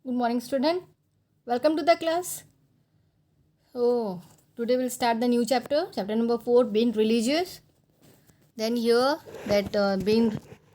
Good morning, student. Welcome to the class. So, today we'll start the new chapter number 4, being religious. Then here that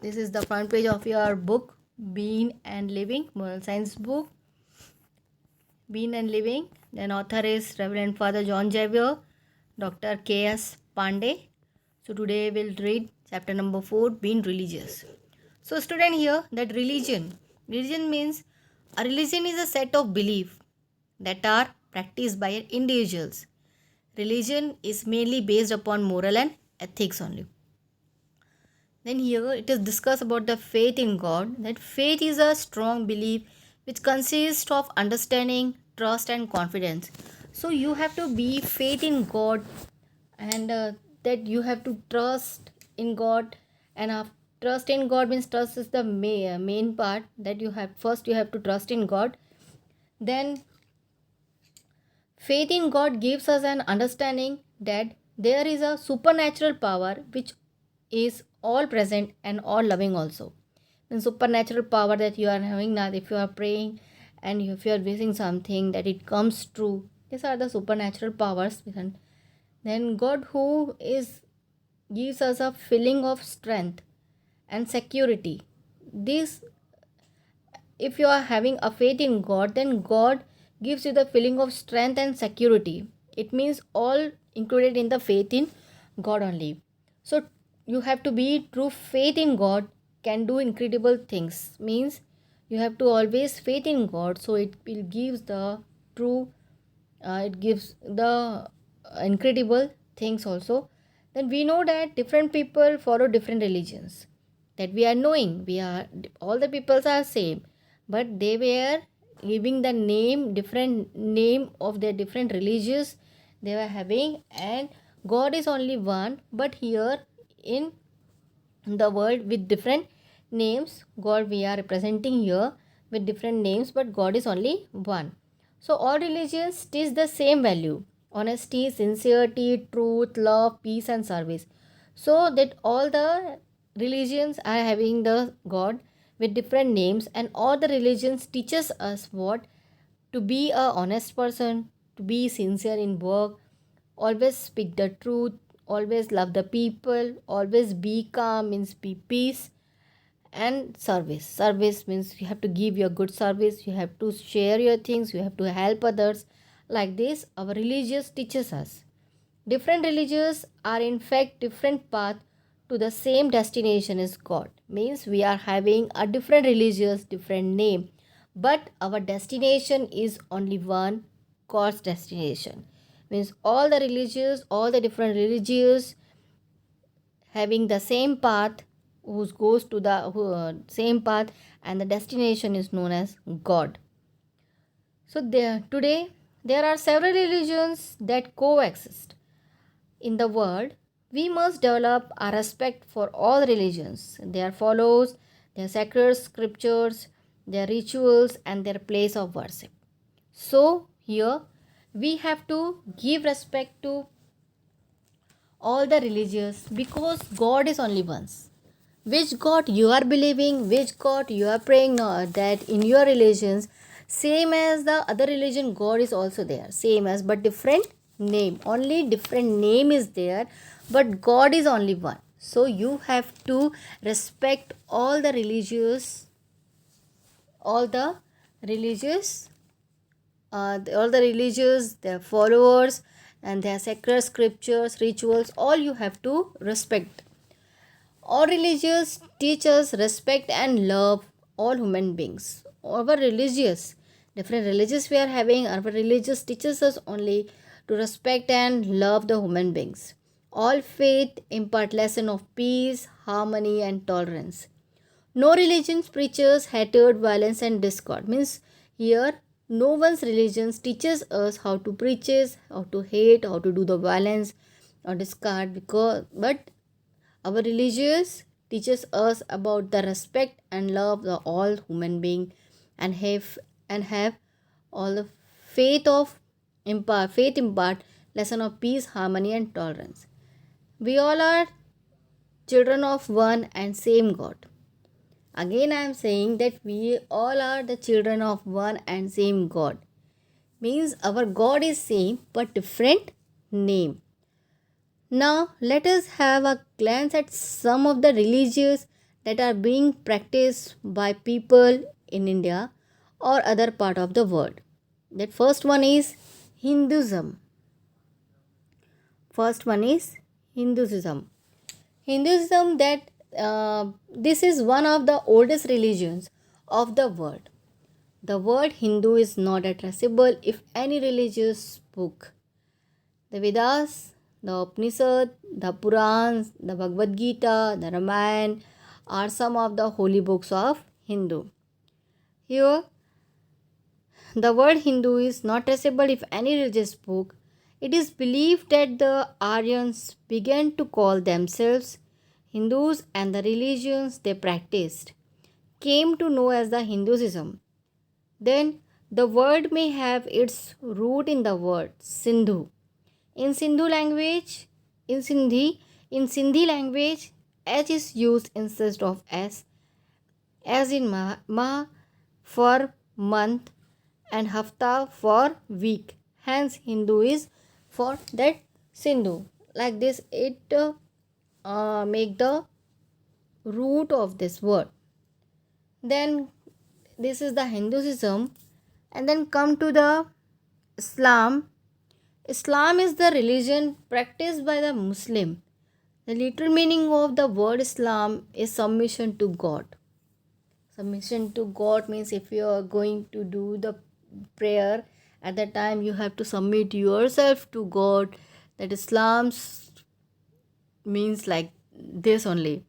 this is the front page of your book, Being and Living, moral science book, Being and Living. Then author is Reverend Father John Javier, Dr. K.S. Pandey. So today we'll read chapter number 4, being religious. So student here that religion means a religion is a set of beliefs that are practiced by individuals. Religion is mainly based upon moral and ethics only. Then here it is discussed about the faith in God. That faith is a strong belief which consists of understanding, trust and confidence. So you have to be faith in God, and that you have to trust in God. And trust in God means trust is the main part, that you have first you have to trust in God. Then faith in God gives us an understanding that there is a supernatural power which is all present and all loving also. The supernatural power that you are having now, if you are praying and if you are wishing something that it comes true, these are the supernatural powers. Then God who is gives us a feeling of strength and security. This, if you are having a faith in God, then God gives you the feeling of strength and security. It means all included in the faith in God only. So you have to be true faith in God can do incredible things. Means you have to always faith in God. So it will gives the true. It gives the incredible things also. Then we know that different people follow different religions. That we are knowing, we are all the peoples are same, but they were giving the name, different name of their different religions they were having. And God is only one, but here in the world with different names, God we are representing here with different names, but God is only one. So all religions teach the same value: honesty, sincerity, truth, love, peace and service. So that all the religions are having the God with different names, and all the religions teaches us what: to be a honest person, to be sincere in work, always speak the truth, always love the people, always be calm means be peace. And service means you have to give your good service, you have to share your things, you have to help others. Like this our religious teaches us. Different religions are in fact different path to the same destination as God. Means we are having a different religious, different name, but our destination is only one: God's destination. Means all the religious, all the different religious having the same path, who goes to the same path, and the destination is known as God. So today there are several religions that coexist in the world. We must develop a respect for all religions, their follows, their sacred scriptures, their rituals, and their place of worship. So, here we have to give respect to all the religions, because God is only once. Which God you are believing, which God you are praying, that in your religions, same as the other religion, God is also there. Same as, but different name. Only different name is there, but God is only one. So you have to respect all the religious, all the religious, their followers, and their sacred scriptures, rituals, all you have to respect. All religions teach us respect and love all human beings. Our religious, different religions we are having, our religious teaches us only to respect and love the human beings. All faith impart lesson of peace, harmony, and tolerance. No religion preaches hatred, violence, and discord. Means here no one's religion teaches us how to preach, how to hate, how to do the violence or discard. Because but our religious teaches us about the respect and love the all human being, and have all the faith impart lesson of peace, harmony, and tolerance. We all are children of one and same God. Again, I am saying that we all are the children of one and same God. Means our God is same but different name. Now, let us have a glance at some of the religions that are being practiced by people in India or other part of the world. That first one is Hinduism. First one is Hinduism. Hinduism that this is one of the oldest religions of the world. The word Hindu is not addressable if any religious book. The Vedas, the Upanishad, the Purans, the Bhagavad Gita, the Ramayana are some of the holy books of Hindu. Here, the word Hindu is not traceable if any religious book. It is believed that the Aryans began to call themselves Hindus and the religions they practiced came to know as the Hinduism. Then the word may have its root in the word Sindhu. In Sindhu language, in Sindhi language, H is used instead of S, as in Mah for month and Hafta for week. Hence, Hindu is for that Sindhu. Like this, it make the root of this word. Then this is the Hinduism, and then come to the Islam. Islam is the religion practiced by the Muslim. The literal meaning of the word Islam is submission to God. Submission to God means if you are going to do the prayer, at that time you have to submit yourself to God. That Islam means like this only.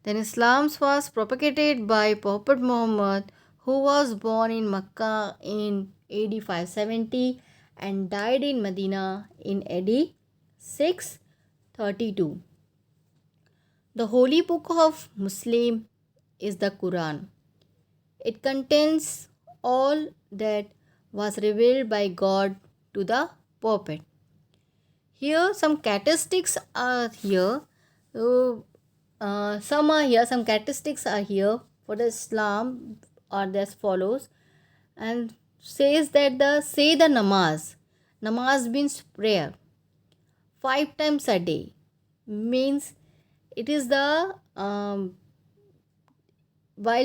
Then Islam was propagated by Prophet Muhammad, who was born in Mecca in AD 570 and died in Medina in AD 632. The holy book of Muslim is the Quran. It contains all that was revealed by God to the prophet. Here some characteristics are here. Some characteristics are here for the Islam are as follows, and says that the namaz. Namaz means prayer. 5 times a day means it is the while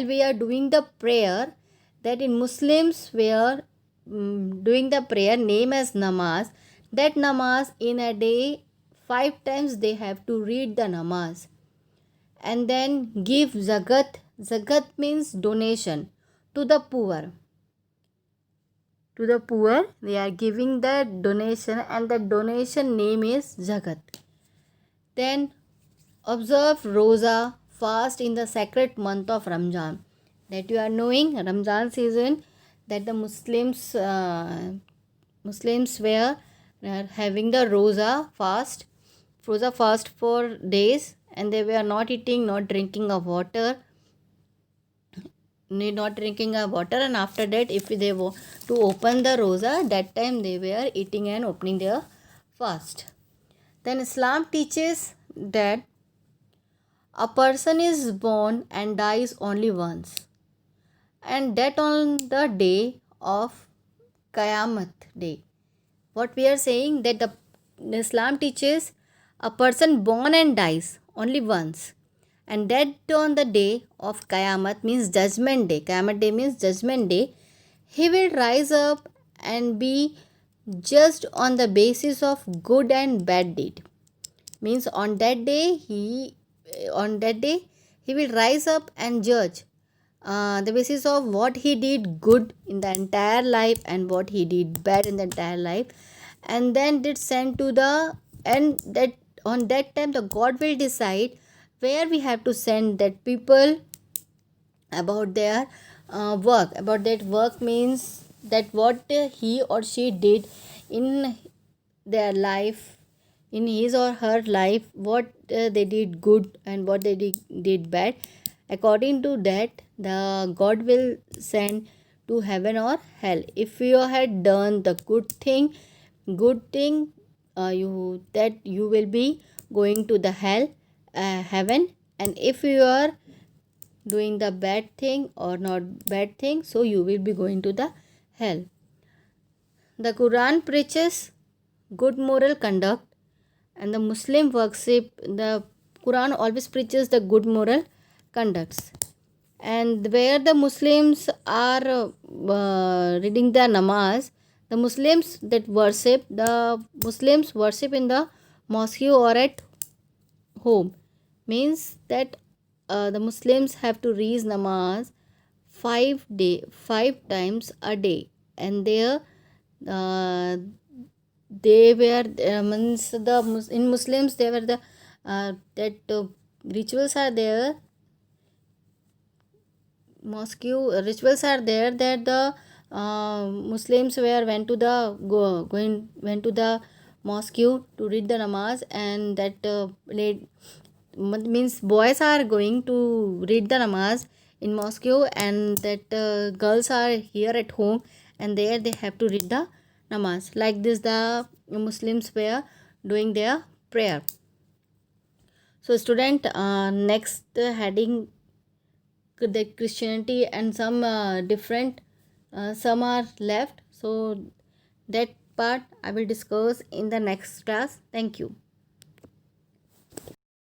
we are doing the prayer, that in Muslims we are doing the prayer name as namaz. That namaz in a day 5 times they have to read the namaz, and then give zakat. Zakat means donation to the poor. To the poor they are giving that donation, and the donation name is zakat. Then observe roza, fast in the sacred month of Ramzan. That you are knowing Ramzan season, that the Muslims were having the roza fast for days, and they were not eating, not drinking of water, and after that if they were to open the roza, that time they were eating and opening their fast. Then Islam teaches that a person is born and dies only once, and that on the day of Qiyamah day. What we are saying, that the Islam teaches a person born and dies only once, and that on the day of Qiyamah means judgment day. Qiyamah day means judgment day. He will rise up and be judged on the basis of good and bad deed. Means on that day he will rise up and judge the basis of what he did good in the entire life and what he did bad in the entire life, and then did send to the, and that on that time the God will decide where we have to send that people about their work. About that work means that what he or she did in their life, in his or her life, what they did good and what they did bad. According to that, the God will send to heaven or hell. If you had done the good thing, you will be going to the heaven, and if you are doing the bad thing or not bad thing, so you will be going to the hell. The Quran preaches good moral conduct, and the Muslim worship. The Quran always preaches the good moral conducts. And where the Muslims are reading the namaz, the Muslims worship in the mosque or at home. Means that the Muslims have to read namaz 5 times a day, and there they were means in Muslims they were the that rituals are there, mosque rituals are there, that the Muslims went to the went to the mosque to read the namaz, and that means boys are going to read the namaz in mosque, and that girls are here at home, and there they have to read the namaz. Like this the Muslims were doing their prayer. So student, next heading, the Christianity and some different some are left, so that part I will discuss in the next class. Thank you.